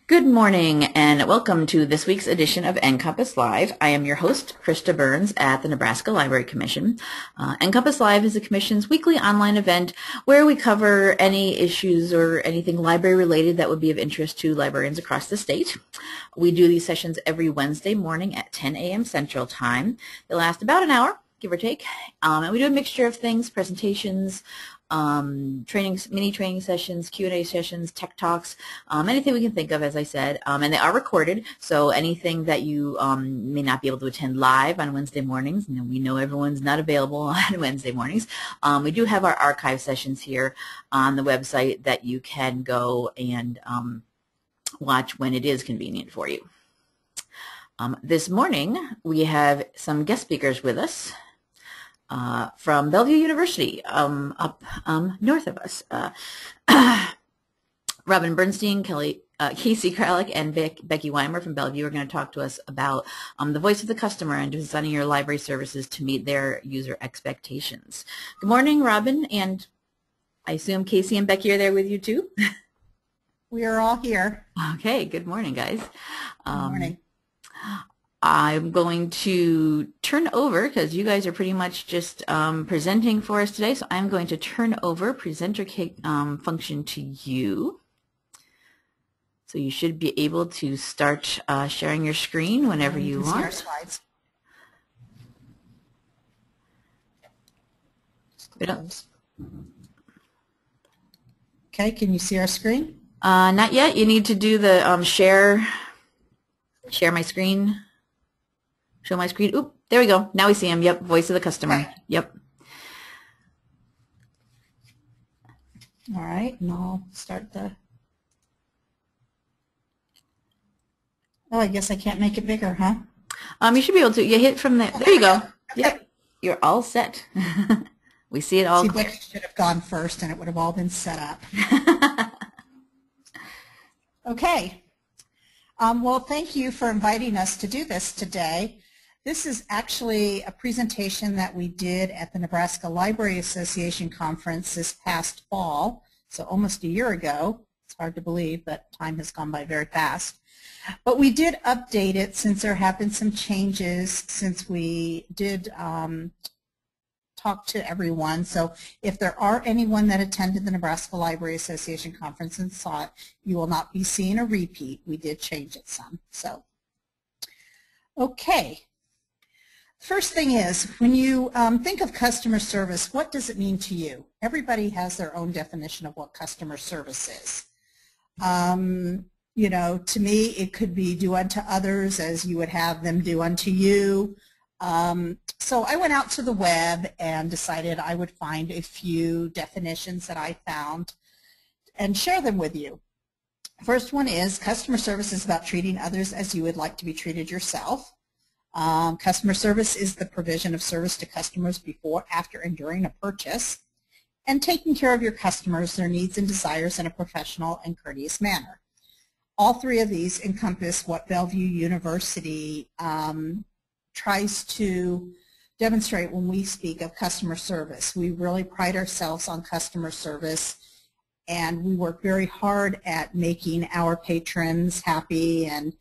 Good morning and welcome to this week's edition of NCompass Live. I am your host, Krista Burns at the Nebraska Library Commission. NCompass Live is the Commission's weekly online event where we cover any issues or anything library related that would be of interest to librarians across the state. We do these sessions every Wednesday morning at 10 a.m. Central Time. They last about an hour, give or take, and we do a mixture of things, presentations, trainings, mini training sessions, Q&A sessions, tech talks, anything we can think of, as I said, and they are recorded, so anything that you may not be able to attend live on Wednesday mornings, we know everyone's not available on Wednesday mornings, we do have our archive sessions here on the website that you can go and watch when it is convenient for you. This morning we have some guest speakers with us. From Bellevue University, up north of us. Robin Bernstein, Casey Kralik, and Becky Wymer from Bellevue are going to talk to us about the voice of the customer and designing your library services to meet their user expectations. Good morning, Robin, and I assume Casey and Becky are there with you too? We are all here. Okay, good morning, guys. Good morning. I'm going to turn over, because you guys are pretty much just presenting for us today, so I'm going to turn over presenter function to you. So you should be able to start sharing your screen whenever you want. See our slides. Okay, can you see our screen? Not yet. You need to do the share my screen. Show my screen. Oop, there we go. Now we see him. Yep, voice of the customer. Yep. All right, and I'll start the... Oh, I guess I can't make it bigger, huh? You should be able to. You hit from there. There you go. Yep, you're all set. We see it all. See, Becky should have gone first, and it would have all been set up. Okay. Well, thank you for inviting us to do this today. This is actually a presentation that we did at the Nebraska Library Association conference this past fall, so almost a year ago. It's hard to believe, but time has gone by very fast. But we did update it since there have been some changes since we did talk to everyone. So if there are anyone that attended the Nebraska Library Association conference and saw it, you will not be seeing a repeat. We did change it some. So, okay. First thing is, when you think of customer service, what does it mean to you? Everybody has their own definition of what customer service is. You know, to me, it could be do unto others as you would have them do unto you. So I went out to the web and decided I would find a few definitions that I found and share them with you. First one is customer service is about treating others as you would like to be treated yourself. Customer service is the provision of service to customers before, after, and during a purchase, and taking care of your customers, their needs and desires in a professional and courteous manner. All three of these encompass what Bellevue University tries to demonstrate when we speak of customer service. We really pride ourselves on customer service, and we work very hard at making our patrons happy and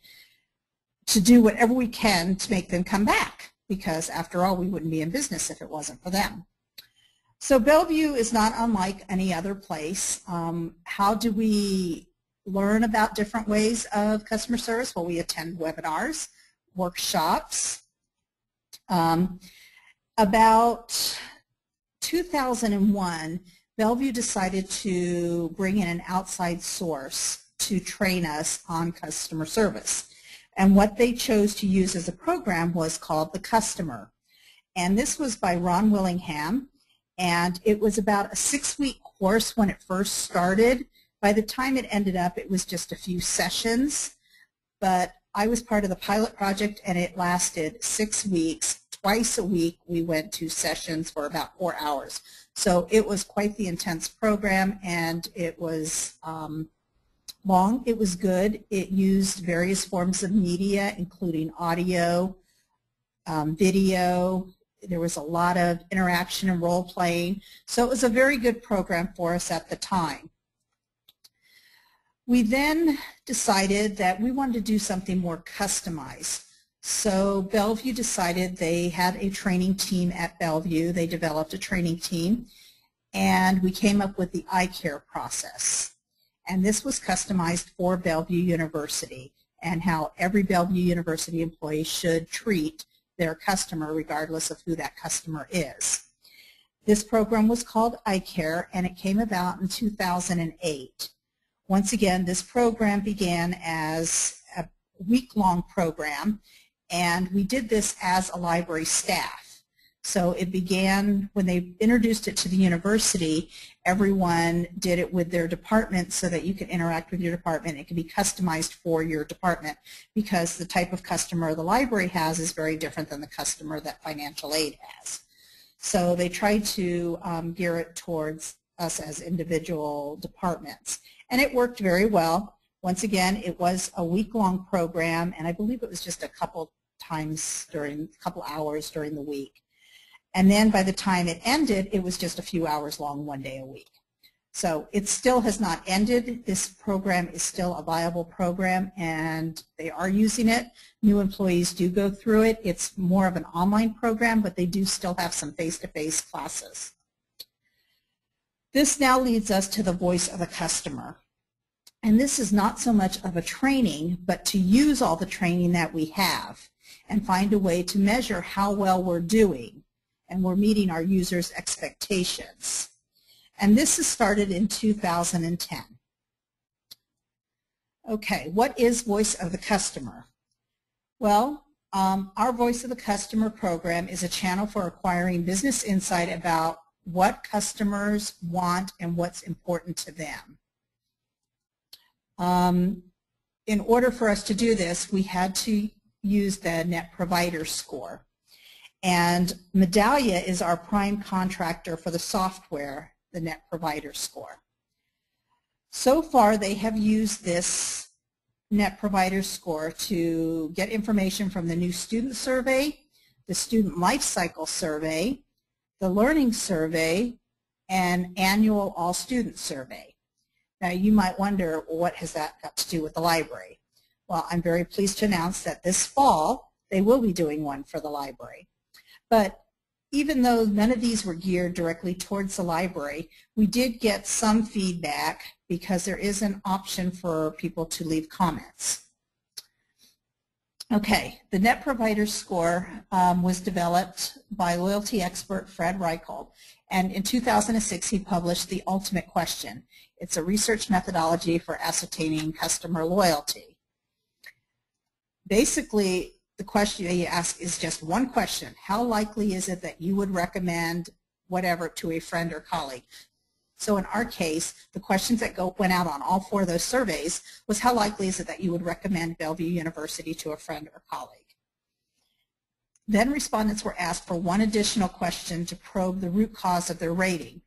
to do whatever we can to make them come back, because after all, we wouldn't be in business if it wasn't for them. So Bellevue is not unlike any other place. How do we learn about different ways of customer service? Well, we attend webinars, workshops. About 2001, Bellevue decided to bring in an outside source to train us on customer service. And what they chose to use as a program was called The Customer. And this was by Ron Willingham, and it was about a 6-week course when it first started. By the time it ended up, it was just a few sessions, but I was part of the pilot project, and it lasted 6 weeks. Twice a week, we went to sessions for about 4 hours. So it was quite the intense program, and it was long. It was good. It used various forms of media, including audio, video. There was a lot of interaction and role playing. So it was a very good program for us at the time. We then decided that we wanted to do something more customized. So Bellevue decided they had a training team at Bellevue. They developed a training team, and we came up with the iCare process. And this was customized for Bellevue University and how every Bellevue University employee should treat their customer regardless of who that customer is. This program was called iCare, and it came about in 2008. Once again, this program began as a week-long program, and we did this as a library staff. So it began when they introduced it to the university. Everyone did it with their department so that you could interact with your department. It could be customized for your department because the type of customer the library has is very different than the customer that financial aid has. So they tried to gear it towards us as individual departments. And it worked very well. Once again, it was a week-long program, and I believe it was just a couple hours during the week. And then by the time it ended, it was just a few hours long, one day a week. So it still has not ended. This program is still a viable program, and they are using it. New employees do go through it. It's more of an online program, but they do still have some face-to-face classes. This now leads us to the voice of the customer. And this is not so much of a training, but to use all the training that we have and find a way to measure how well we're doing and we're meeting our users' expectations. And this is started in 2010. Okay, what is Voice of the Customer? Well, our Voice of the Customer program is a channel for acquiring business insight about what customers want and what's important to them. In order for us to do this, we had to use the Net Provider Score. And Medallia is our prime contractor for the software, the Net Provider Score. So far, they have used this Net Provider Score to get information from the new student survey, the student life cycle survey, the learning survey, and annual all-student survey. Now, you might wonder, well, what has that got to do with the library? Well, I'm very pleased to announce that this fall, they will be doing one for the library. But even though none of these were geared directly towards the library, we did get some feedback because there is an option for people to leave comments. Okay, the Net Provider Score was developed by loyalty expert Fred Reichhold, and in 2006 he published The Ultimate Question. It's a research methodology for ascertaining customer loyalty. Basically, the question that you ask is just one question. How likely is it that you would recommend whatever to a friend or colleague? So in our case, the questions that went out on all 4 of those surveys was how likely is it that you would recommend Bellevue University to a friend or colleague? Then respondents were asked for one additional question to probe the root cause of their rating.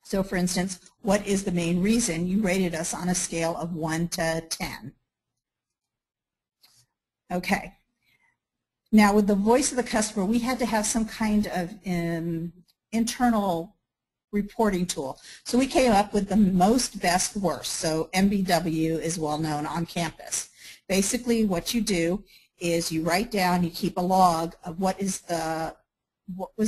So for instance, what is the main reason you rated us on a scale of 1 to 10? Okay. Now with the Voice of the Customer, we had to have some kind of internal reporting tool. So we came up with the most, best, worst. So MBW is well known on campus. Basically what you do is you write down, you keep a log of what was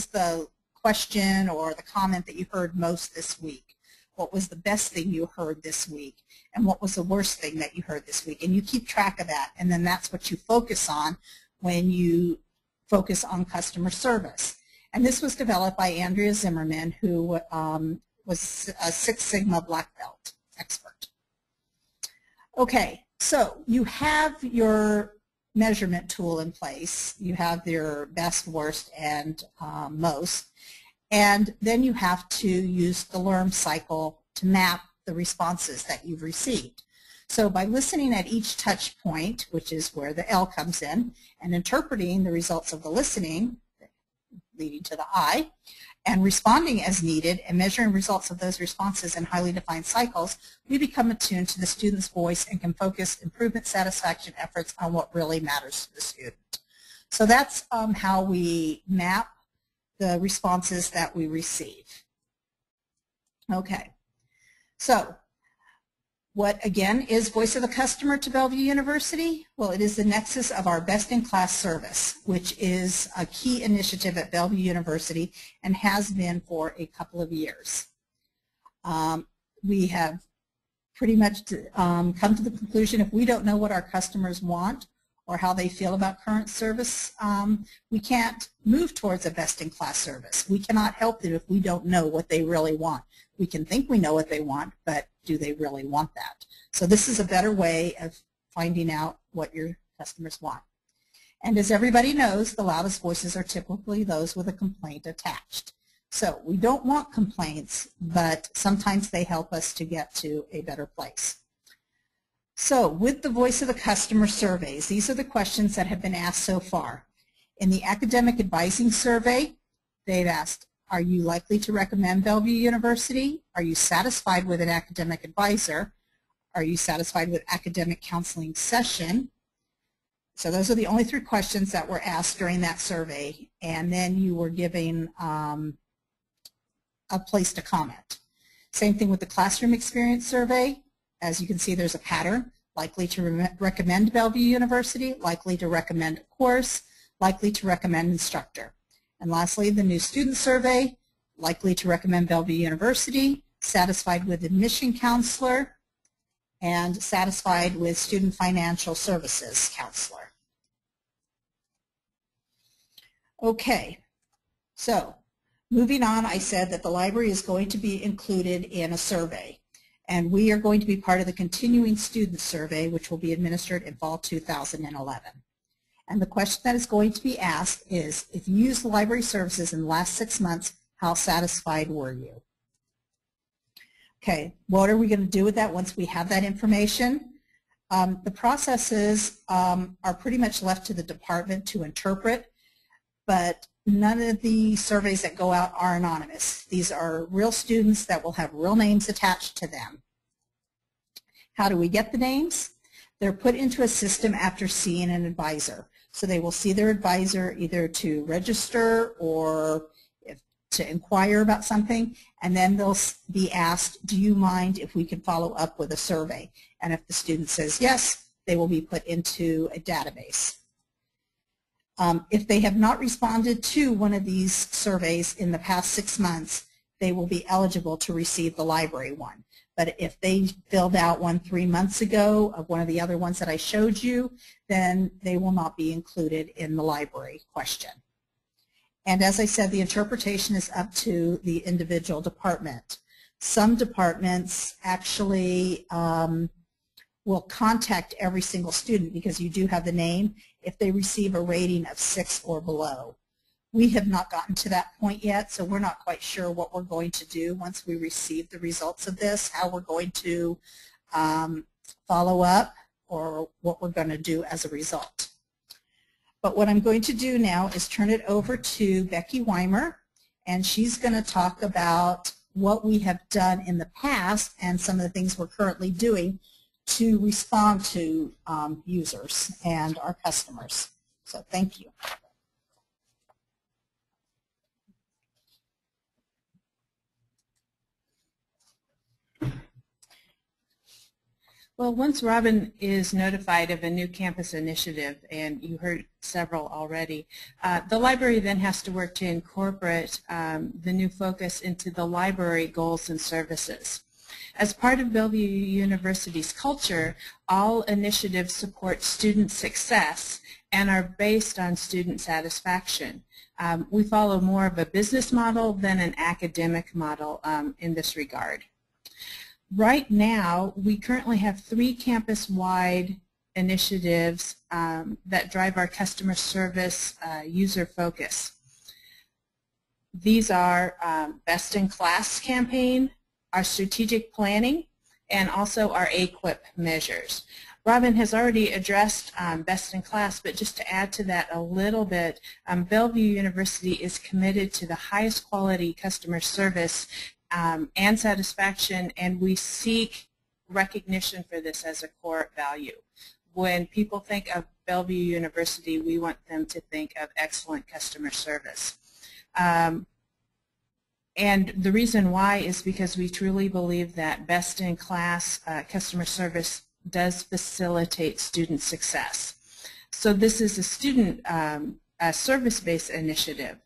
the question or the comment that you heard most this week. What was the best thing you heard this week? And what was the worst thing that you heard this week? And you keep track of that, and then that's what you focus on when you focus on customer service. And this was developed by Andrea Zimmerman, who was a Six Sigma Black Belt expert. Okay, so you have your measurement tool in place. You have your best, worst, and most. And then you have to use the LIRM cycle to map the responses that you've received. So by listening at each touch point, which is where the L comes in, and interpreting the results of the listening, leading to the I, and responding as needed and measuring results of those responses in highly defined cycles, we become attuned to the student's voice and can focus improvement satisfaction efforts on what really matters to the student. So that's how we map the responses that we receive. Okay, so What, again, is Voice of the Customer to Bellevue University? Well, it is the nexus of our best-in-class service, which is a key initiative at Bellevue University and has been for a couple of years. We have pretty much come to the conclusion if we don't know what our customers want or how they feel about current service, we can't move towards a best-in-class service. We cannot help them if we don't know what they really want. We can think we know what they want, but do they really want that? So this is a better way of finding out what your customers want. And as everybody knows, the loudest voices are typically those with a complaint attached. So we don't want complaints, but sometimes they help us to get to a better place. So with the Voice of the Customer surveys, these are the questions that have been asked so far. In the Academic Advising Survey, they've asked, are you likely to recommend Bellevue University? Are you satisfied with an academic advisor? Are you satisfied with academic counseling session? So those are the only 3 questions that were asked during that survey, and then you were given a place to comment. Same thing with the Classroom Experience Survey. As you can see, there's a pattern: likely to recommend Bellevue University, likely to recommend a course, likely to recommend instructor. And lastly, the New Student Survey: likely to recommend Bellevue University, satisfied with admission counselor, and satisfied with student financial services counselor. Okay, so moving on, I said that the library is going to be included in a survey. And we are going to be part of the Continuing Student Survey, which will be administered in fall 2011. And the question that is going to be asked is, if you used the library services in the last 6 months, how satisfied were you? Okay, what are we going to do with that once we have that information? The processes are pretty much left to the department to interpret, but none of the surveys that go out are anonymous. These are real students that will have real names attached to them. How do we get the names? They're put into a system after seeing an advisor. So they will see their advisor either to register or to inquire about something, and then they'll be asked, do you mind if we can follow up with a survey? And if the student says yes, they will be put into a database. If they have not responded to one of these surveys in the past 6 months, they will be eligible to receive the library one. But if they filled out one 3 months ago of one of the other ones that I showed you, then they will not be included in the library question. And as I said, the interpretation is up to the individual department. Some departments actually will contact every single student because you do have the name if they receive a rating of 6 or below. We have not gotten to that point yet, so we're not quite sure what we're going to do once we receive the results of this, how we're going to follow up, or what we're going to do as a result. But what I'm going to do now is turn it over to Becky Wymer, and she's going to talk about what we have done in the past and some of the things we're currently doing to respond to users and our customers. So thank you. Well, once Robin is notified of a new campus initiative, and you heard several already, the library then has to work to incorporate the new focus into the library goals and services. As part of Bellevue University's culture, all initiatives support student success and are based on student satisfaction. We follow more of a business model than an academic model in this regard. Right now, we currently have 3 campus-wide initiatives that drive our customer service user focus. These are Best in Class campaign, our strategic planning, and also our AQUIP measures. Robin has already addressed Best in Class, but just to add to that a little bit, Bellevue University is committed to the highest quality customer service and satisfaction, and we seek recognition for this as a core value. When people think of Bellevue University, we want them to think of excellent customer service. And the reason why is because we truly believe that best-in-class customer service does facilitate student success. So this is a student service-based initiative.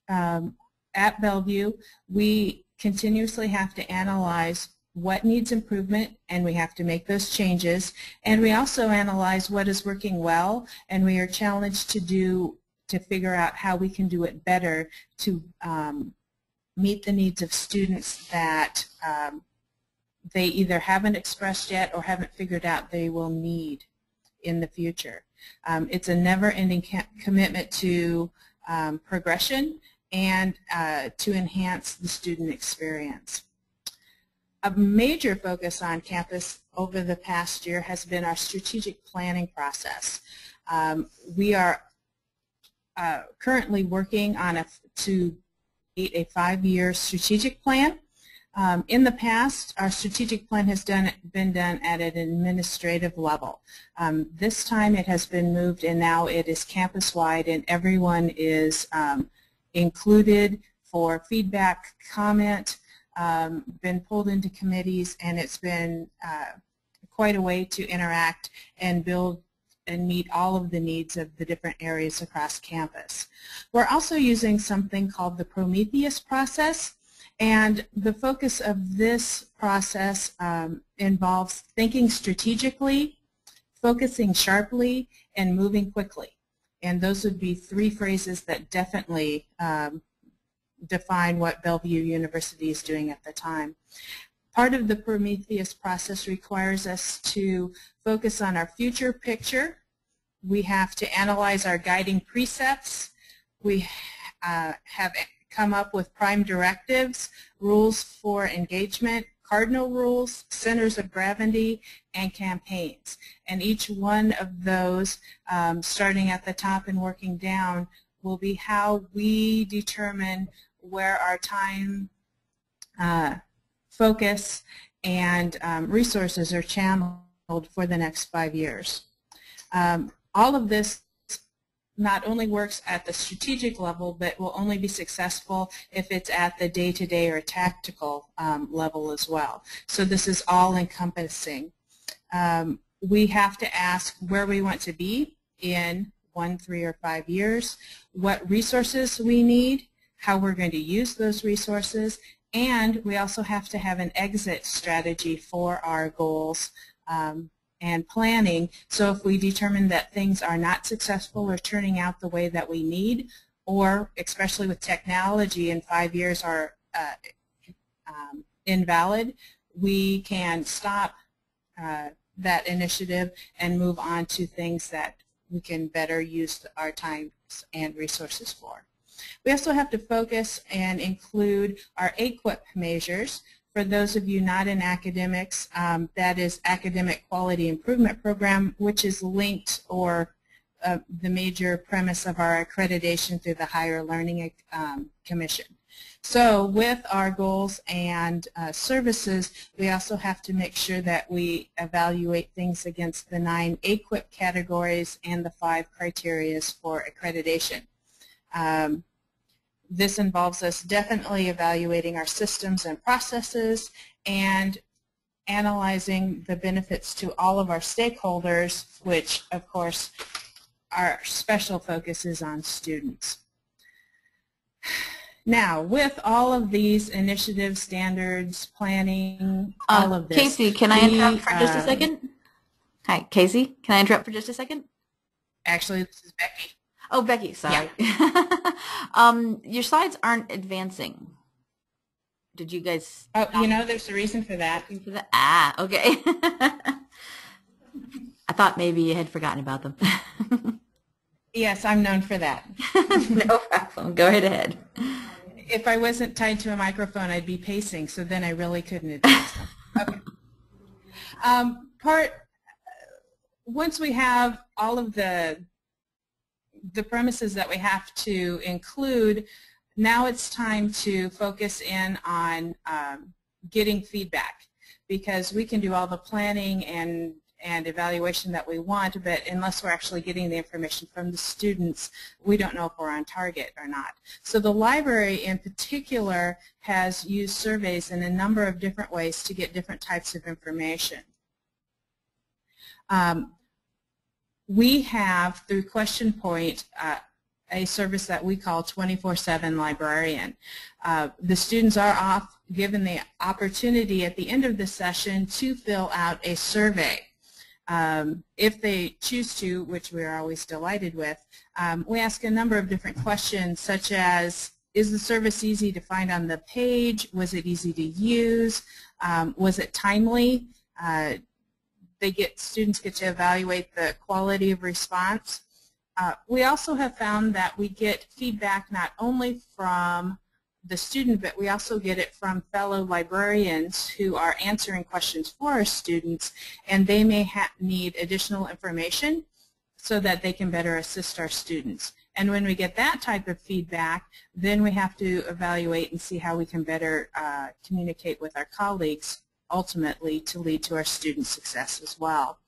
At Bellevue, we continuously have to analyze what needs improvement, and we have to make those changes. And we also analyze what is working well, and we are challenged to figure out how we can do it better to meet the needs of students that they either haven't expressed yet or haven't figured out they will need in the future. It's a never-ending commitment to progression and to enhance the student experience. A major focus on campus over the past year has been our strategic planning process. We are currently working on to meet a 5-year strategic plan. In the past, our strategic plan has been done at an administrative level. This time it has been moved, and now it is campus-wide, and everyone is included for feedback, comment, been pulled into committees, and it's been quite a way to interact and build and meet all of the needs of the different areas across campus. We're also using something called the Prometheus process, and the focus of this process involves thinking strategically, focusing sharply, and moving quickly. And those would be 3 phrases that definitely define what Bellevue University is doing at the time. Part of the Prometheus process requires us to focus on our future picture. We have to analyze our guiding precepts. We have come up with prime directives, rules for engagement, cardinal rules, centers of gravity, and campaigns. And each one of those, starting at the top and working down, will be how we determine where our time, focus, and resources are channeled for the next 5 years. All of this not only works at the strategic level, but will only be successful if it's at the day-to-day or tactical level as well. So this is all-encompassing. We have to ask where we want to be in 1, 3, or 5 years, what resources we need, how we're going to use those resources, and we also have to have an exit strategy for our goals and planning. So if we determine that things are not successful or turning out the way that we need, or especially with technology in 5 years are invalid, we can stop that initiative and move on to things that we can better use our time and resources for. We also have to focus and include our AQUIP measures. For those of you not in academics, that is Academic Quality Improvement Program, which is linked or the major premise of our accreditation through the Higher Learning Commission. So with our goals and services, we also have to make sure that we evaluate things against the 9 AQUIP categories and the 5 criteria for accreditation. This involves us definitely evaluating our systems and processes and analyzing the benefits to all of our stakeholders, which, of course, our special focus is on students. Now, with all of these initiatives, standards, planning, all of this. Casey, can I interrupt for just a second? Hi, Casey, can I interrupt for just a second? Actually, this is Becky. Oh, Becky, sorry. Yeah. Your slides aren't advancing. Did you guys? Oh, you know, there's a reason for that. Ah, okay. I thought maybe you had forgotten about them. Yes, I'm known for that. No problem. Go right ahead. If I wasn't tied to a microphone, I'd be pacing, so then I really couldn't advance them. Okay. Once we have all of the premises that we have to include, now it's time to focus in on getting feedback, because we can do all the planning and and evaluation that we want, but unless we're actually getting the information from the students, we don't know if we're on target or not. So the library in particular has used surveys in a number of different ways to get different types of information. We have, through Question Point, a service that we call 24/7 Librarian. The students are given the opportunity at the end of the session to fill out a survey. If they choose to, which we are always delighted with, we ask a number of different questions such as, is the service easy to find on the page? Was it easy to use? Was it timely? Students get to evaluate the quality of response. We also have found that we get feedback not only from the student, but we also get it from fellow librarians who are answering questions for our students, and they may need additional information so that they can better assist our students. And when we get that type of feedback, then we have to evaluate and see how we can better communicate with our colleagues, ultimately to lead to our student success as well.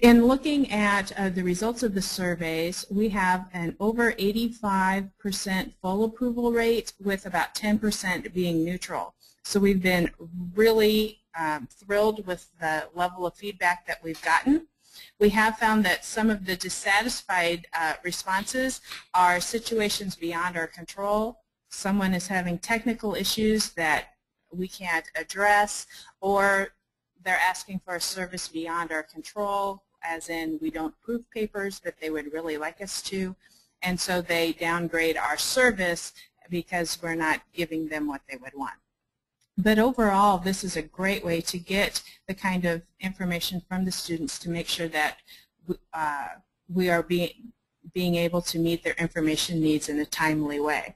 In looking at the results of the surveys, we have an over 85% full approval rate with about 10% being neutral. So we've been really thrilled with the level of feedback that we've gotten. We have found that some of the dissatisfied responses are situations beyond our control. Someone is having technical issues that we can't address, or they're asking for a service beyond our control, as in we don't proof papers, but they would really like us to, and so they downgrade our service because we're not giving them what they would want. But overall, this is a great way to get the kind of information from the students to make sure that we are being able to meet their information needs in a timely way.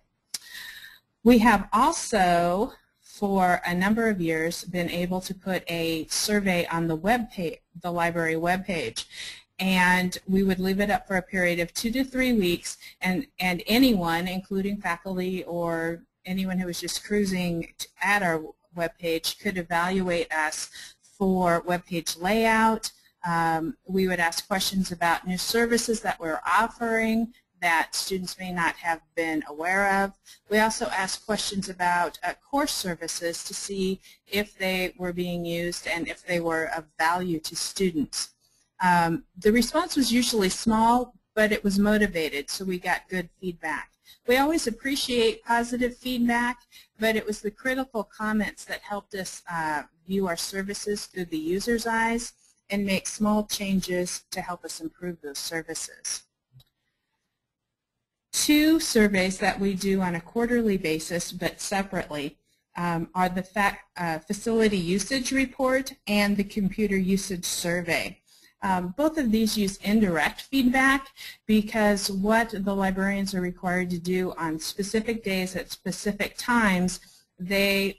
We have also, for a number of years, been able to put a survey on the webpage, the library webpage, and we would leave it up for a period of 2 to 3 weeks, and anyone, including faculty or anyone who was just cruising at our webpage, could evaluate us for webpage layout. We would ask questions about new services that we're offering that students may not have been aware of. We also asked questions about course services to see if they were being used and if they were of value to students. The response was usually small, but it was motivated, so we got good feedback. We always appreciate positive feedback, but it was the critical comments that helped us view our services through the user's eyes and make small changes to help us improve those services. 2 surveys that we do on a quarterly basis but separately are the facility usage report and the computer usage survey. Both of these use indirect feedback because what the librarians are required to do on specific days at specific times,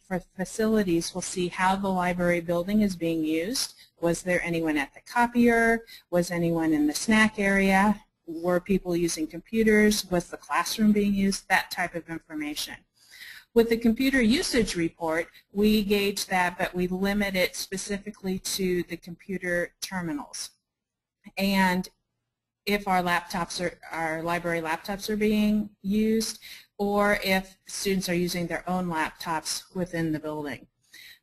for facilities, will see how the library building is being used. Was there anyone at the copier? Was anyone in the snack area? Were people using computers? Was the classroom being used? That type of information. With the computer usage report, we gauge that, but we limit it specifically to the computer terminals. And if our library laptops are being used, or if students are using their own laptops within the building.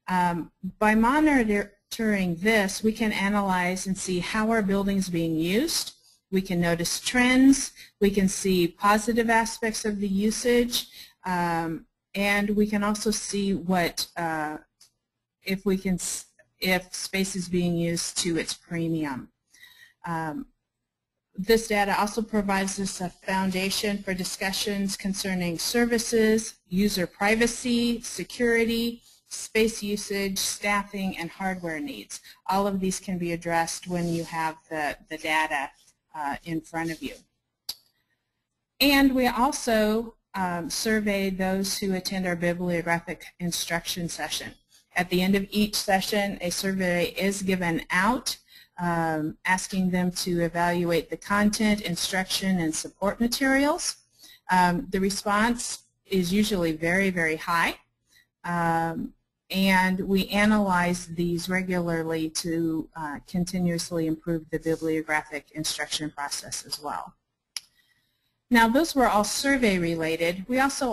By monitoring this, we can analyze and see how our building is being used. We can notice trends. We can see positive aspects of the usage. And we can also see what if space is being used to its premium. This data also provides us a foundation for discussions concerning services, user privacy, security, space usage, staffing, and hardware needs. All of these can be addressed when you have the data in front of you. And we also survey those who attend our bibliographic instruction session. At the end of each session, a survey is given out asking them to evaluate the content, instruction, and support materials. The response is usually very, very high. and we analyze these regularly to continuously improve the bibliographic instruction process as well. Now, those were all survey related. We also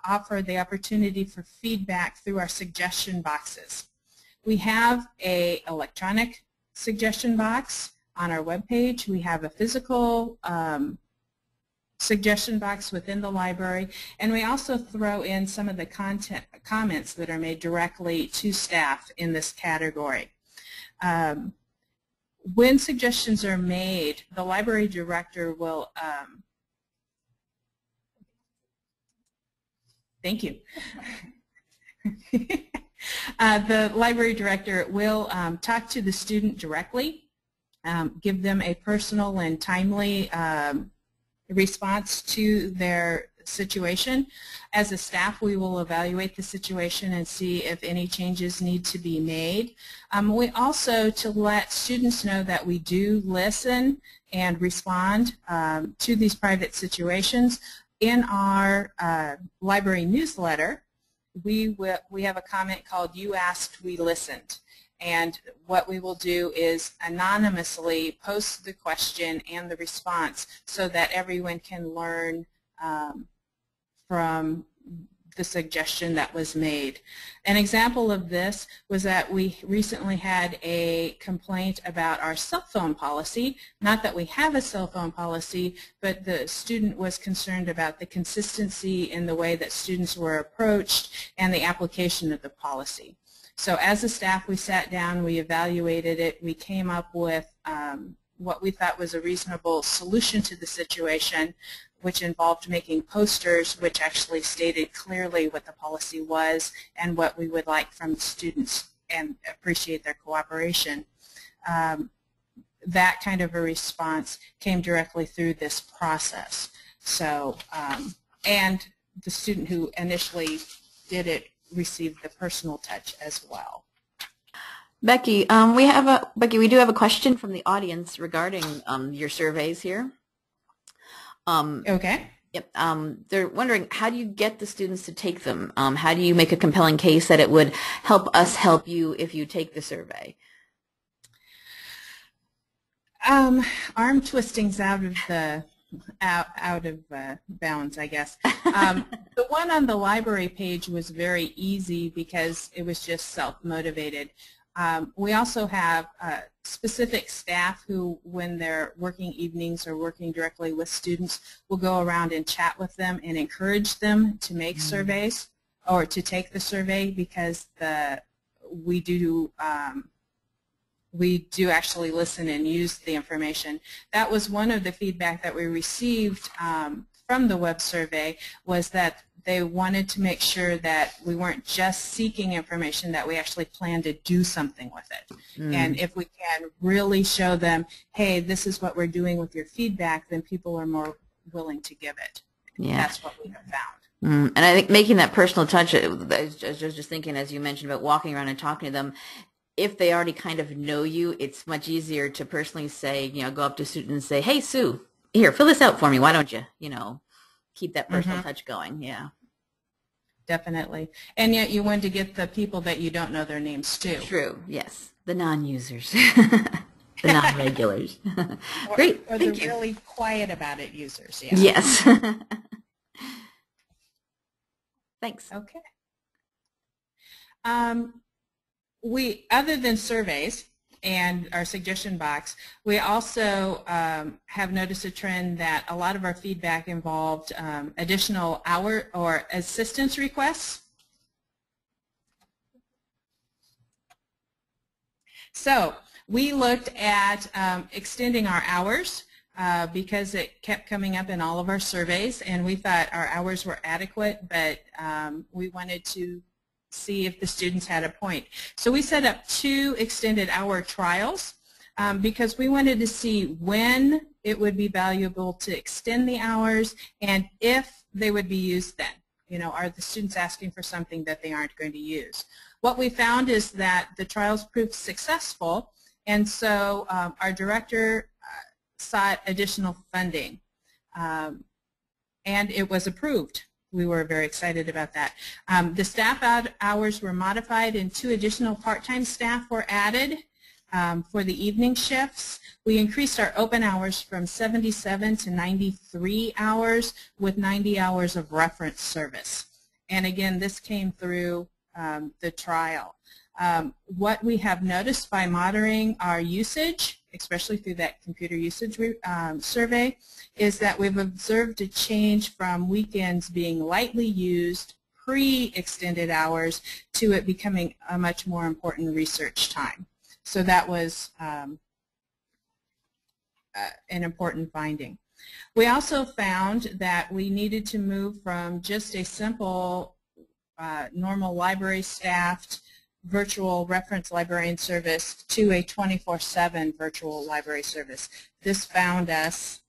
offer the opportunity for feedback through our suggestion boxes. We have an electronic suggestion box on our webpage. We have a physical suggestion box within the library, and we also throw in some of the comments that are made directly to staff in this category. When suggestions are made, the library director will thank you. The library director will talk to the student directly, give them a personal and timely response to their situation. As a staff, we will evaluate the situation and see if any changes need to be made. We also, to let students know that we do listen and respond to these private situations, in our library newsletter, we have a comment called "You Asked, We Listened." And what we will do is anonymously post the question and the response so that everyone can learn from the suggestion that was made. An example of this was that we recently had a complaint about our cell phone policy. Not that we have a cell phone policy, but the student was concerned about the consistency in the way that students were approached and the application of the policy. So as a staff, we sat down, we evaluated it, we came up with what we thought was a reasonable solution to the situation, which involved making posters which actually stated clearly what the policy was and what we would like from the students and appreciate their cooperation. That kind of a response came directly through this process. So, and the student who initially did it received the personal touch as well. Becky, we do have a question from the audience regarding your surveys here. Okay. Yep. They're wondering, how do you get the students to take them? How do you make a compelling case that it would help us help you if you take the survey? Arm twisting's out of bounds, I guess. The one on the library page was very easy because it was just self-motivated. We also have specific staff who, when they're working evenings or working directly with students, will go around and chat with them and encourage them to make surveys or to take the survey, because we do actually listen and use the information. That was one of the feedback that we received from the web survey, was that they wanted to make sure that we weren't just seeking information, that we actually planned to do something with it. And if we can really show them, hey, this is what we're doing with your feedback, then people are more willing to give it. Yeah. That's what we have found. And I think making that personal touch, I was just thinking, as you mentioned, about walking around and talking to them, if they already kind of know you, it's much easier to personally say, go up to a student and say, hey, Sue, here, fill this out for me. Why don't you, keep that personal touch going. Yeah. Definitely. And yet you want to get the people that you don't know their names too. True. Yes. The non-users. The non-regulars. Great. Or Thank the you. really quiet about it users. Yeah. Yes. Thanks. Okay. Other than surveys and our suggestion box, we also have noticed a trend that a lot of our feedback involved additional hour or assistance requests. So we looked at extending our hours because it kept coming up in all of our surveys, and we thought our hours were adequate, but we wanted to see if the students had a point. So we set up 2 extended hour trials because we wanted to see when it would be valuable to extend the hours and if they would be used then. Are the students asking for something that they aren't going to use? What we found is that the trials proved successful, and so our director sought additional funding, and it was approved. we were very excited about that. The staff hours were modified and 2 additional part-time staff were added for the evening shifts. We increased our open hours from 77 to 93 hours with 90 hours of reference service. And again, this came through the trial. What we have noticed by monitoring our usage, especially through that computer usage survey, is that we've observed a change from weekends being lightly used pre-extended hours to it becoming a much more important research time. So that was an important finding. We also found that we needed to move from just a simple normal library staffed virtual reference librarian service to a 24/7 virtual library service. This found us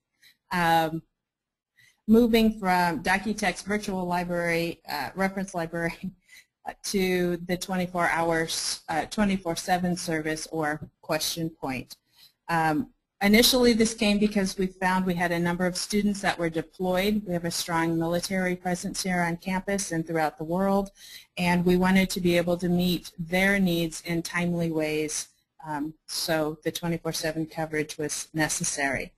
moving from Docutech's virtual library reference library to the 24/7 service or question point. Initially, this came because we found we had a number of students that were deployed. We have a strong military presence here on campus and throughout the world, and we wanted to be able to meet their needs in timely ways, so the 24/7 coverage was necessary.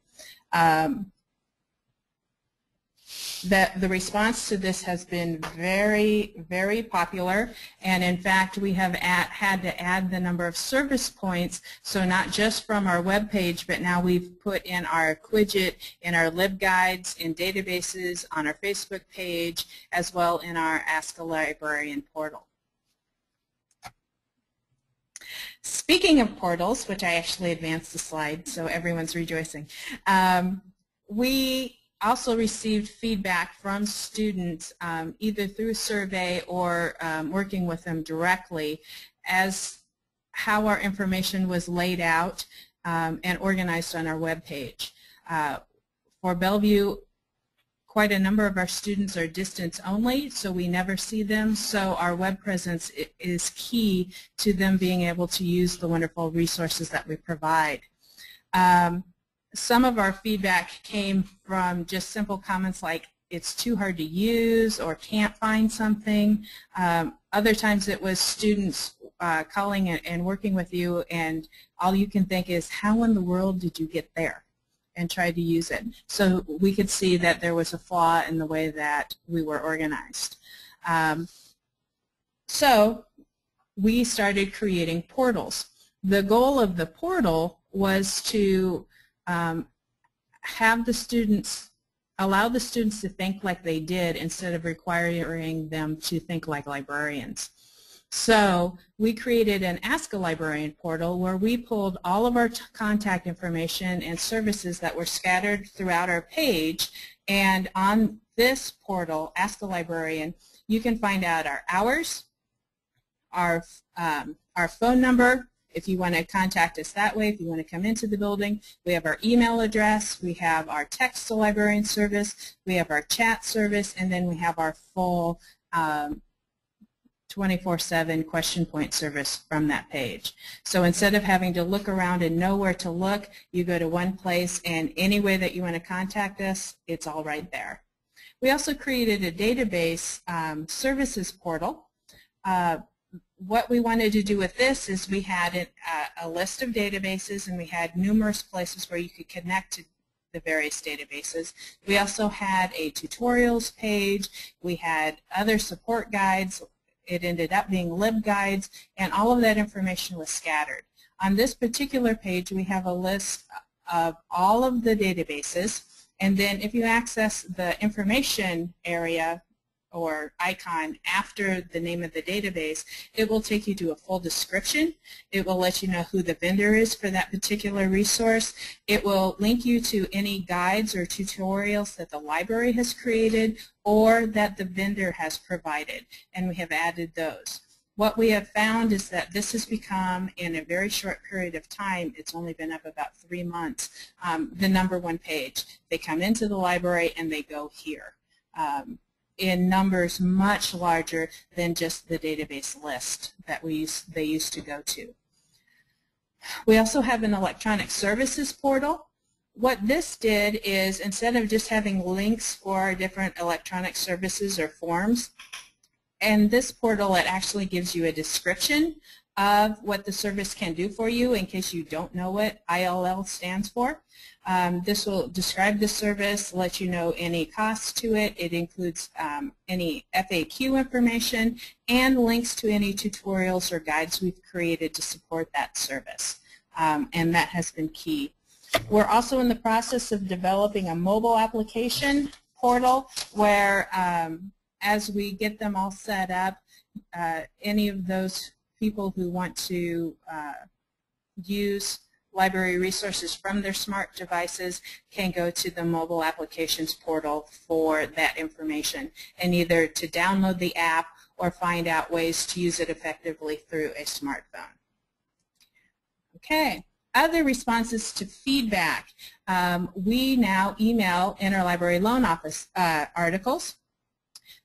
The response to this has been very, very popular, and in fact we have had to add the number of service points, so not just from our web page, but now we've put in our widget in our LibGuides, in databases, on our Facebook page, as well in our Ask a Librarian portal. Speaking of portals, which I actually advanced the slide so everyone's rejoicing, we also received feedback from students either through survey or working with them directly as how our information was laid out and organized on our web page. For Bellevue, quite a number of our students are distance only, so we never see them, so our web presence is key to them being able to use the wonderful resources that we provide. Some of our feedback came from just simple comments like it's too hard to use or can't find something. Other times it was students calling and working with you, and all you can think is, how in the world did you get there, and try to use it. So we could see that there was a flaw in the way that we were organized. So we started creating portals. The goal of the portal was to have the students, allow the students to think like they did instead of requiring them to think like librarians. So we created an Ask a Librarian portal where we pulled all of our contact information and services that were scattered throughout our page, and on this portal, Ask a Librarian, you can find out our hours, our phone number, if you want to contact us that way, if you want to come into the building. We have our email address, we have our text to librarian service, we have our chat service, and then we have our full 24/7 question point service from that page. So instead of having to look around and know where to look, you go to one place, and any way that you want to contact us, it's all right there. We also created a database services portal. What we wanted to do with this is we had a list of databases, and we had numerous places where you could connect to the various databases. We also had a tutorials page. We had other support guides. It ended up being LibGuides, and all of that information was scattered. On this particular page, we have a list of all of the databases, and then if you access the information area or icon after the name of the database, it will take you to a full description. It will let you know who the vendor is for that particular resource. It will link you to any guides or tutorials that the library has created or that the vendor has provided, and we have added those. What we have found is that this has become, in a very short period of time, it's only been up about 3 months, the #1 page. They come into the library and they go here. In numbers much larger than just the database list that they used to go to. We also have an electronic services portal what this did is, instead of just having links for different electronic services or forms, and this portal, it actually gives you a description of what the service can do for you in case you don't know what ILL stands for. This will describe the service, let you know any costs to it. It includes any FAQ information and links to any tutorials or guides we've created to support that service. And that has been key. We're also in the process of developing a mobile application portal where as we get them all set up, any of those people who want to use library resources from their smart devices can go to the mobile applications portal for that information, and either to download the app or find out ways to use it effectively through a smartphone. Okay, other responses to feedback. We now email interlibrary loan office articles.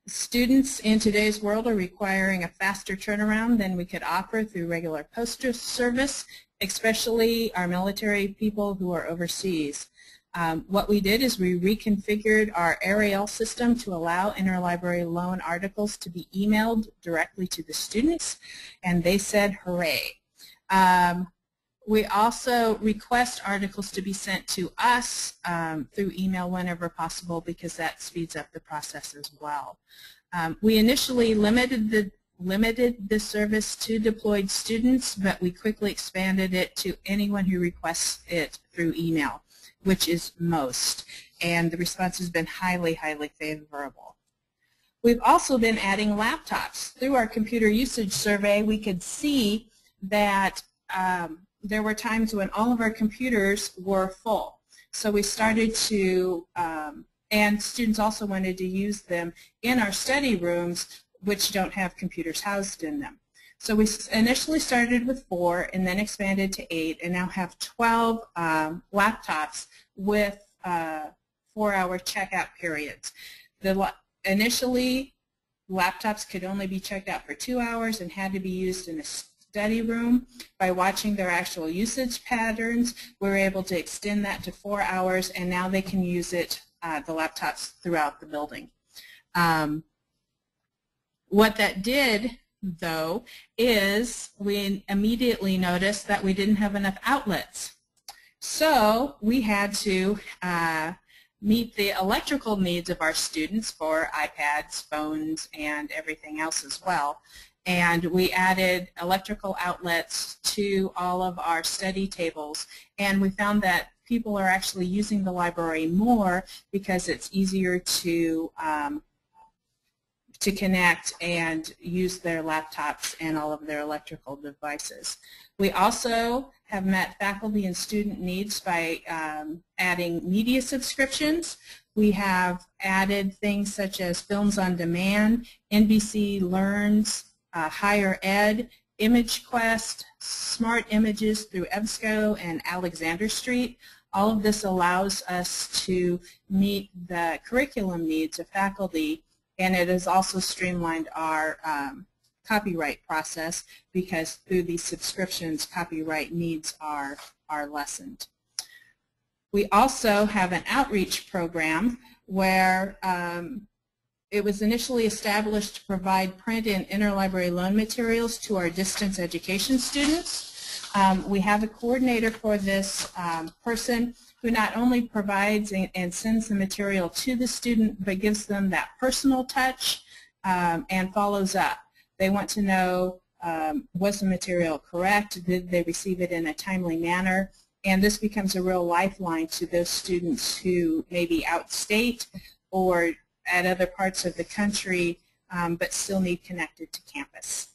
Students in today's world are requiring a faster turnaround than we could offer through regular postal service, especially our military people who are overseas. What we did is we reconfigured our Ariel system to allow interlibrary loan articles to be emailed directly to the students, and they said hooray. We also request articles to be sent to us through email whenever possible, because that speeds up the process as well. We initially limited the service to deployed students, but we quickly expanded it to anyone who requests it through email, which is most, and the response has been highly, highly favorable. We've also been adding laptops. Through our computer usage survey, we could see that there were times when all of our computers were full. So we started to, and students also wanted to use them in our study rooms, which don't have computers housed in them. So we initially started with 4 and then expanded to 8, and now have 12 laptops with 4-hour checkout periods. Initially, laptops could only be checked out for 2 hours and had to be used in a study room. By watching their actual usage patterns, we were able to extend that to 4 hours, and now they can use it, the laptops, throughout the building. What that did, though, is we immediately noticed that we didn't have enough outlets. So we had to meet the electrical needs of our students for iPads, phones, and everything else as well. And we added electrical outlets to all of our study tables, and we found that people are actually using the library more because it's easier to connect and use their laptops and all of their electrical devices. We also have met faculty and student needs by adding media subscriptions. We have added things such as Films on Demand, NBC Learns, Higher Ed, ImageQuest, Smart Images through EBSCO and Alexander Street. All of this allows us to meet the curriculum needs of faculty, and it has also streamlined our copyright process, because through these subscriptions, copyright needs are lessened. We also have an outreach program where it was initially established to provide print and interlibrary loan materials to our distance education students. We have a coordinator for this person who not only provides and sends the material to the student, but gives them that personal touch and follows up. They want to know, was the material correct? Did they receive it in a timely manner? And this becomes a real lifeline to those students who may be out of state or at other parts of the country, but still need connected to campus.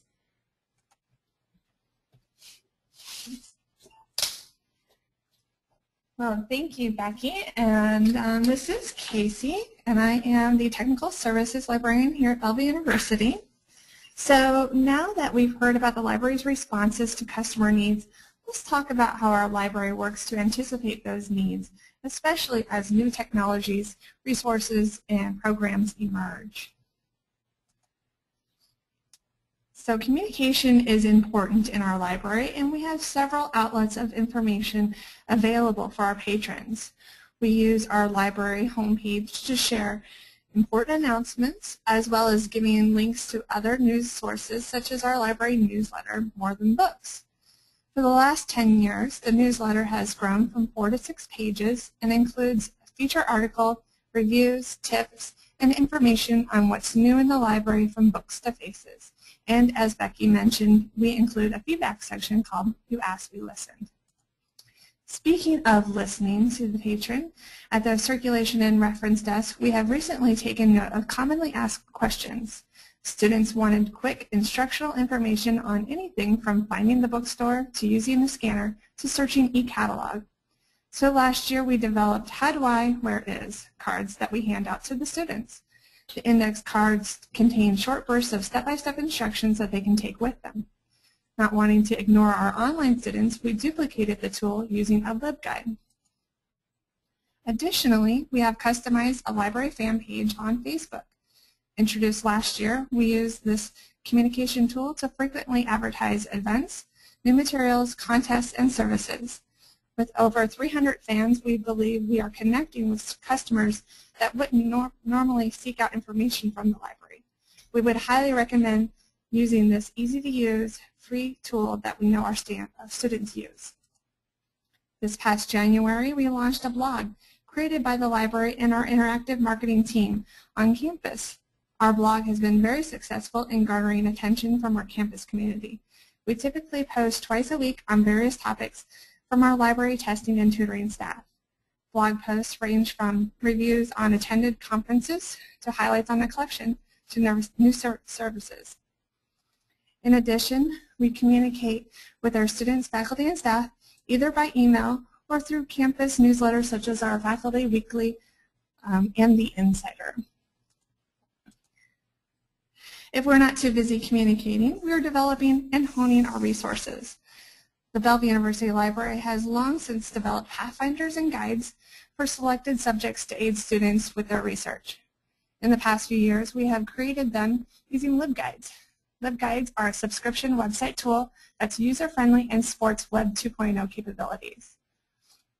Well, thank you, Becky. And this is Casey, and I am the Technical Services Librarian here at Bellevue University. So now that we've heard about the library's responses to customer needs, let's talk about how our library works to anticipate those needs, especially as new technologies, resources, and programs emerge. So communication is important in our library, and we have several outlets of information available for our patrons. We use our library homepage to share important announcements, as well as giving links to other news sources such as our library newsletter, More Than Books. For the last 10 years, the newsletter has grown from 4 to 6 pages and includes a feature article, reviews, tips, and information on what's new in the library from books to faces. And as Becky mentioned, we include a feedback section called You Asked, We Listened. Speaking of listening to the patron, at the circulation and reference desk, we have recently taken note of commonly asked questions. Students wanted quick instructional information on anything from finding the bookstore to using the scanner to searching e-catalog. So last year we developed How Do I, Where Is cards that we hand out to the students. The index cards contain short bursts of step-by-step instructions that they can take with them. Not wanting to ignore our online students, we duplicated the tool using a LibGuide. Additionally, we have customized a library fan page on Facebook. Introduced last year, we use this communication tool to frequently advertise events, new materials, contests, and services. With over 300 fans, we believe we are connecting with customers that wouldn't normally seek out information from the library. We would highly recommend using this easy-to-use, free tool that we know our students use. This past January, we launched a blog created by the library and our interactive marketing team on campus. Our blog has been very successful in garnering attention from our campus community. We typically post twice a week on various topics from our library testing and tutoring staff. Blog posts range from reviews on attended conferences to highlights on the collection to new services. In addition, we communicate with our students, faculty, and staff either by email or through campus newsletters such as our Faculty Weekly and the Insider. If we're not too busy communicating, we are developing and honing our resources. The Bellevue University Library has long since developed pathfinders and guides for selected subjects to aid students with their research. In the past few years, we have created them using LibGuides. LibGuides are a subscription website tool that's user-friendly and sports Web 2.0 capabilities.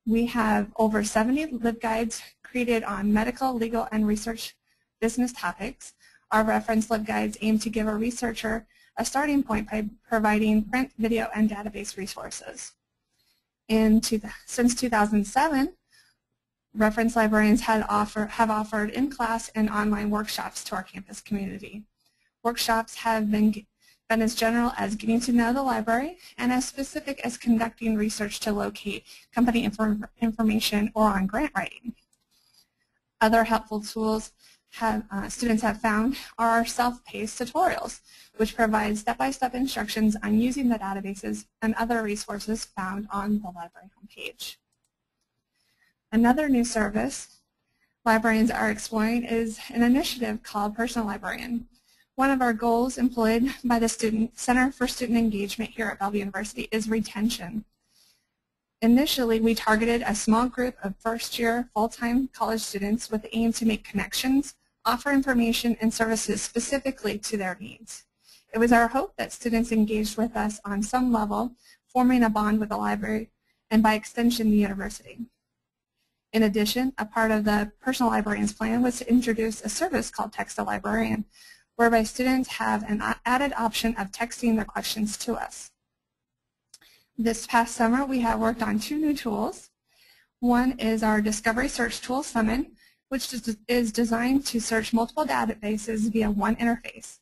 We have over 70 LibGuides created on medical, legal, and research business topics. Our reference LibGuides aim to give a researcher a starting point by providing print, video, and database resources. Since 2007, reference librarians have offered in-class and online workshops to our campus community. Workshops have been as general as getting to know the library and as specific as conducting research to locate company information or on grant writing. Other helpful tools students have found are our self-paced tutorials, which provide step-by-step instructions on using the databases and other resources found on the library homepage. Another new service librarians are exploring is an initiative called Personal Librarian. One of our goals employed by the Center for Student Engagement here at Bellevue University is retention. Initially, we targeted a small group of first-year full-time college students with the aim to make connections, offer information and services specifically to their needs. It was our hope that students engaged with us on some level, forming a bond with the library and by extension the university. In addition, a part of the Personal Librarian's plan was to introduce a service called Text a Librarian, whereby students have an added option of texting their questions to us. This past summer, we have worked on 2 new tools. One is our Discovery Search Tool Summon, which is designed to search multiple databases via one interface.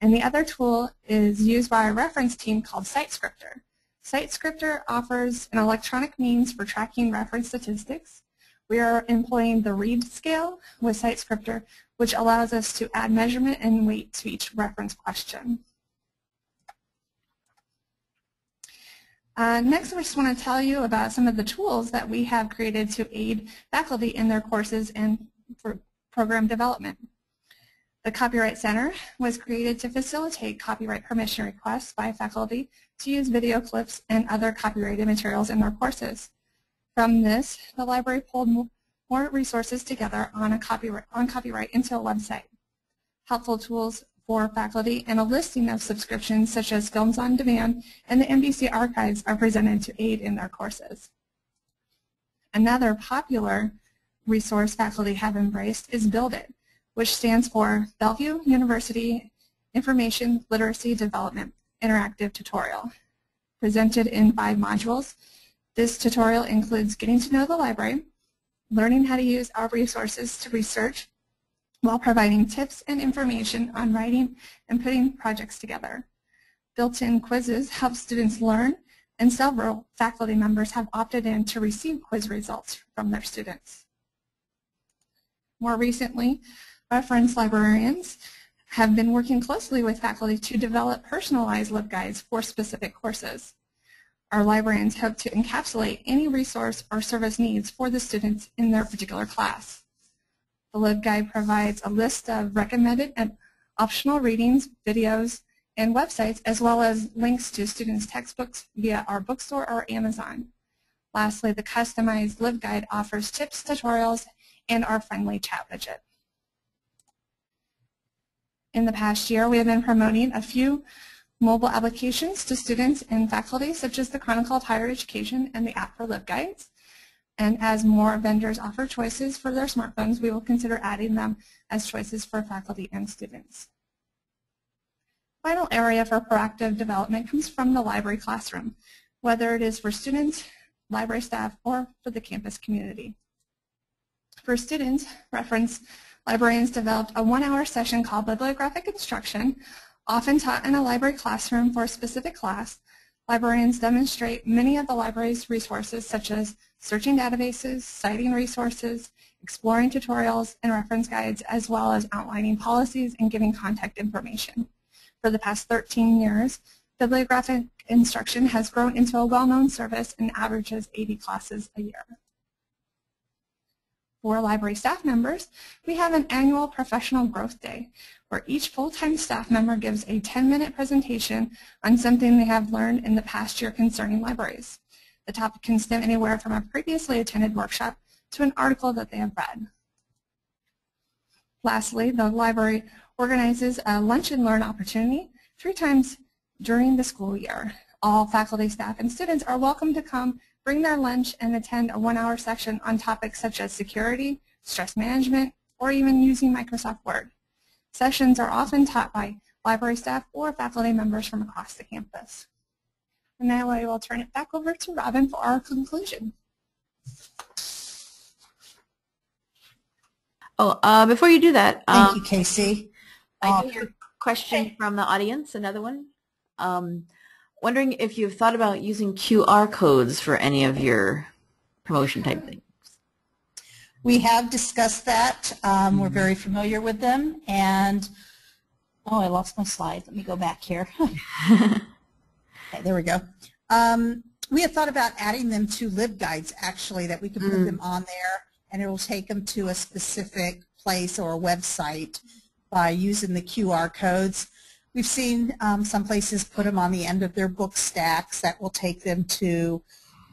And the other tool is used by our reference team called SiteScripter. SiteScripter offers an electronic means for tracking reference statistics. We are employing the read scale with SiteScripter, which allows us to add measurement and weight to each reference question. Next, I just want to tell you about some of the tools that we have created to aid faculty in their courses and for program development. The Copyright Center was created to facilitate copyright permission requests by faculty to use video clips and other copyrighted materials in their courses. From this, the library pulled more resources together on copyright into a website. Helpful tools for faculty, and a listing of subscriptions such as Films on Demand and the NBC archives are presented to aid in their courses. Another popular resource faculty have embraced is Build It, which stands for Bellevue University Information Literacy Development Interactive Tutorial. Presented in 5 modules, this tutorial includes getting to know the library, learning how to use our resources to research, while providing tips and information on writing and putting projects together. Built-in quizzes help students learn, and several faculty members have opted in to receive quiz results from their students. More recently, reference librarians have been working closely with faculty to develop personalized LibGuides for specific courses. Our librarians hope to encapsulate any resource or service needs for the students in their particular class. The LibGuide provides a list of recommended and optional readings, videos, and websites, as well as links to students' textbooks via our bookstore or Amazon. Lastly, the customized LibGuide offers tips, tutorials, and our friendly chat widget. In the past year, we have been promoting a few mobile applications to students and faculty, such as the Chronicle of Higher Education and the app for LibGuides. And as more vendors offer choices for their smartphones, we will consider adding them as choices for faculty and students. Final area for proactive development comes from the library classroom, whether it is for students, library staff, or for the campus community. For students, reference librarians developed a 1-hour session called Bibliographic Instruction, often taught in a library classroom for a specific class. Librarians demonstrate many of the library's resources, such as searching databases, citing resources, exploring tutorials and reference guides, as well as outlining policies and giving contact information. For the past 13 years, bibliographic instruction has grown into a well-known service and averages 80 classes a year. For library staff members, we have an annual Professional Growth Day, where each full-time staff member gives a 10-minute presentation on something they have learned in the past year concerning libraries. The topic can stem anywhere from a previously attended workshop to an article that they have read. Lastly, the library organizes a lunch and learn opportunity 3 times during the school year. All faculty, staff, and students are welcome to come, bring their lunch, and attend a 1-hour session on topics such as security, stress management, or even using Microsoft Word. Sessions are often taught by library staff or faculty members from across the campus. And now I will turn it back over to Robin for our conclusion. Oh, before you do that, Thank you, Casey. I do have a question from the audience, another one. Wondering if you've thought about using QR codes for any of your promotion type things. We have discussed that. We're very familiar with them. And, oh, I lost my slide. Let me go back here. Okay, there we go. We have thought about adding them to LibGuides, actually, that we can put them on there, and it will take them to a specific place or a website by using the QR codes. We've seen some places put them on the end of their book stacks that will take them to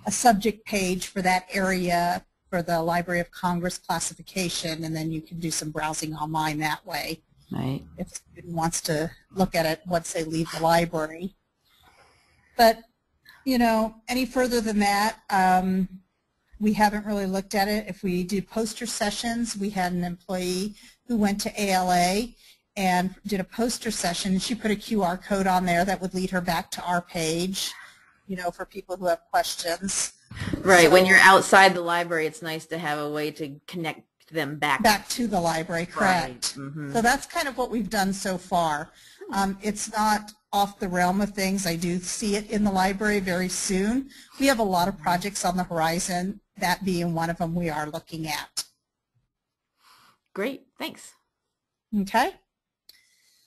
a subject page for that area for the Library of Congress classification, and then you can do some browsing online that way. Right. If a student wants to look at it once they leave the library. But, you know, any further than that, we haven't really looked at it. If we do poster sessions, we had an employee who went to ALA and did a poster session. She put a QR code on there that would lead her back to our page, you know, for people who have questions. Right. So, when you're outside the library, it's nice to have a way to connect them back to the library, correct. Right. Mm-hmm. So that's kind of what we've done so far. It's not off the realm of things. I do see it in the library very soon. We have a lot of projects on the horizon, that being one of them we are looking at. Great. Thanks. Okay.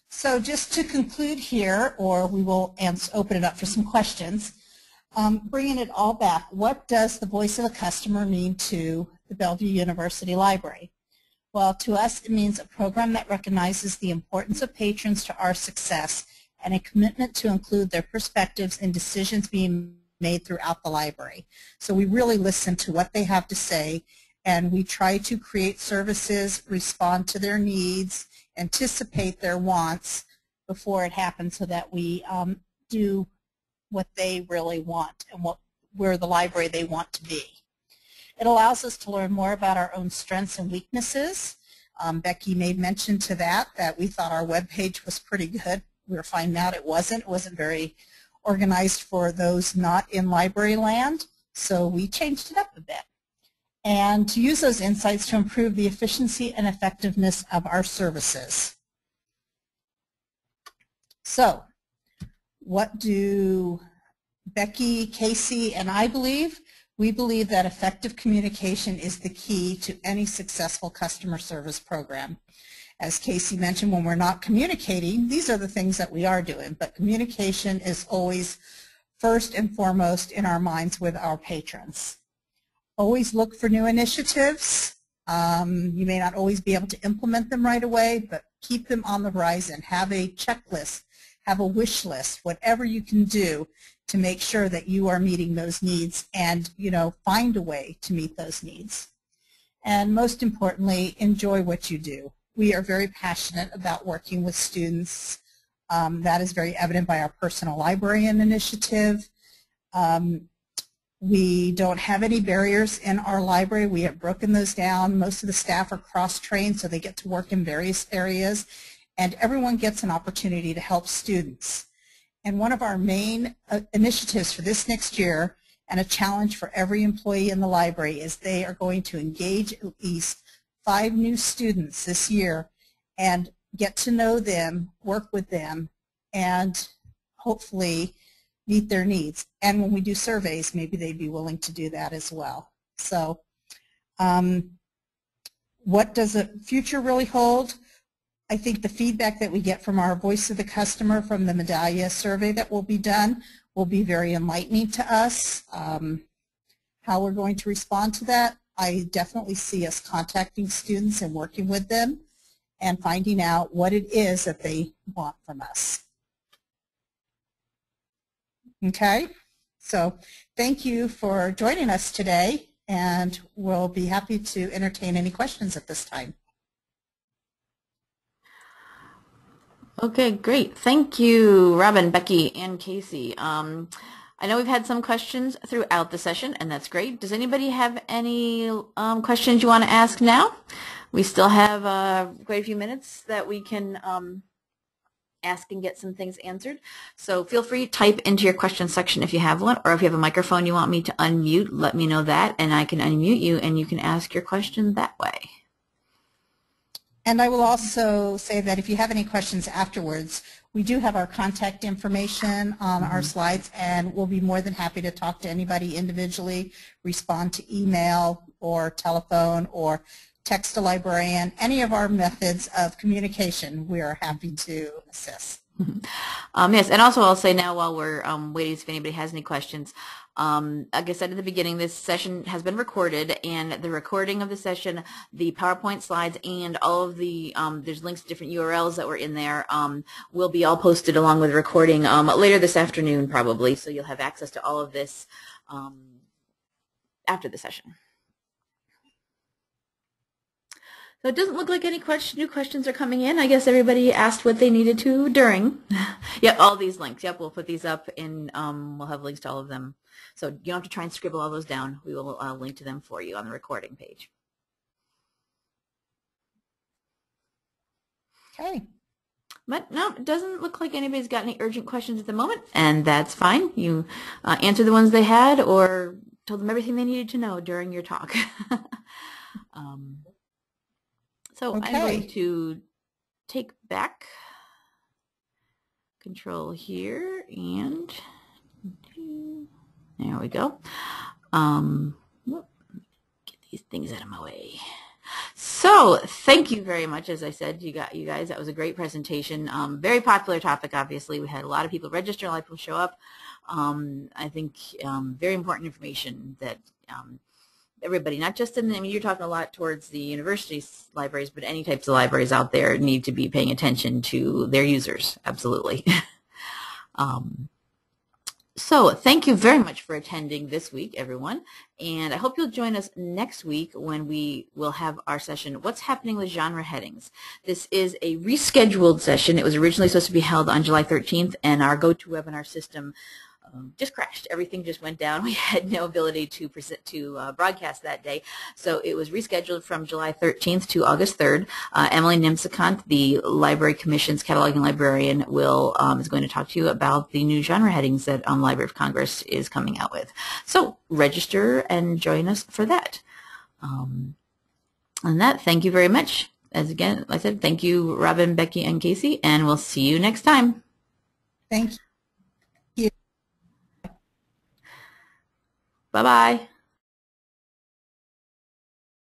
So just to conclude here, or we will open it up for some questions, bringing it all back, what does the voice of the customer mean to the Bellevue University Library? Well, to us, it means a program that recognizes the importance of patrons to our success and a commitment to include their perspectives in decisions being made throughout the library. So we really listen to what they have to say, and we try to create services, respond to their needs, anticipate their wants before it happens so that we do what they really want and where the library they want to be. It allows us to learn more about our own strengths and weaknesses. Becky made mention to that we thought our web page was pretty good. We were finding out it wasn't. It wasn't very organized for those not in library land, so we changed it up a bit. And to use those insights to improve the efficiency and effectiveness of our services. So, what do Becky, Casey, and I believe? We believe that effective communication is the key to any successful customer service program. As Casey mentioned, when we're not communicating, these are the things that we are doing, but communication is always first and foremost in our minds with our patrons. Always look for new initiatives. You may not always be able to implement them right away, but keep them on the horizon. Have a checklist, have a wish list, whatever you can do to make sure that you are meeting those needs and, find a way to meet those needs. And most importantly, enjoy what you do. We are very passionate about working with students. That is very evident by our personal librarian initiative. We don't have any barriers in our library. We have broken those down. Most of the staff are cross-trained, so they get to work in various areas, and everyone gets an opportunity to help students. And one of our main initiatives for this next year, and a challenge for every employee in the library, is they are going to engage at least 5 new students this year and get to know them, work with them, and hopefully meet their needs. And when we do surveys, maybe they'd be willing to do that as well. So what does the future really hold? I think the feedback that we get from our Voice of the Customer from the Medallia survey that will be done will be very enlightening to us. How we're going to respond to that, I definitely see us contacting students and working with them and finding out what it is that they want from us. Okay, so thank you for joining us today, and we'll be happy to entertain any questions at this time. Okay, great. Thank you, Robin, Becky, and Casey. I know we've had some questions throughout the session, and that's great. Does anybody have any questions you want to ask now? We still have quite a few minutes that we can ask and get some things answered. So feel free to type into your question section if you have one, or if you have a microphone you want me to unmute, let me know that, and I can unmute you, and you can ask your question that way. And I will also say that if you have any questions afterwards, we do have our contact information on our slides, and we'll be more than happy to talk to anybody individually, respond to email or telephone or text a librarian. Any of our methods of communication, we are happy to assist. Yes, and also I'll say now while we're waiting if anybody has any questions, like I said at the beginning, this session has been recorded, and the recording of the session, the PowerPoint slides, and all of the, there's links to different URLs that were in there, will be all posted along with the recording later this afternoon probably, so you'll have access to all of this after the session. So it doesn't look like any new questions are coming in. I guess everybody asked what they needed to during. Yep, all these links. Yep, we'll put these up, and we'll have links to all of them. So you don't have to try and scribble all those down. We will link to them for you on the recording page. Okay. But no, it doesn't look like anybody's got any urgent questions at the moment, and that's fine. You answered the ones they had or told them everything they needed to know during your talk. So okay. I'm going to take back control here, and there we go. Get these things out of my way. So thank you very much. As I said, you guys, that was a great presentation. Very popular topic, obviously. We had a lot of people register, a lot of people show up. I think very important information that everybody, not just in, I mean, you're talking a lot towards the university libraries, but any types of libraries out there need to be paying attention to their users, absolutely. So thank you very much for attending this week, everyone, and I hope you'll join us next week when we will have our session, What's Happening with Genre Headings. This is a rescheduled session. It was originally supposed to be held on July 13th, and our GoToWebinar system just crashed. Everything just went down. We had no ability to broadcast that day, so it was rescheduled from July 13th to August 3rd. Emily Nimsicant, the Library Commission's cataloging librarian, is going to talk to you about the new genre headings that Library of Congress is coming out with. So register and join us for that. On that, thank you very much. As again, like I said, thank you, Robin, Becky, and Casey, and we'll see you next time. Thank you. Bye-bye.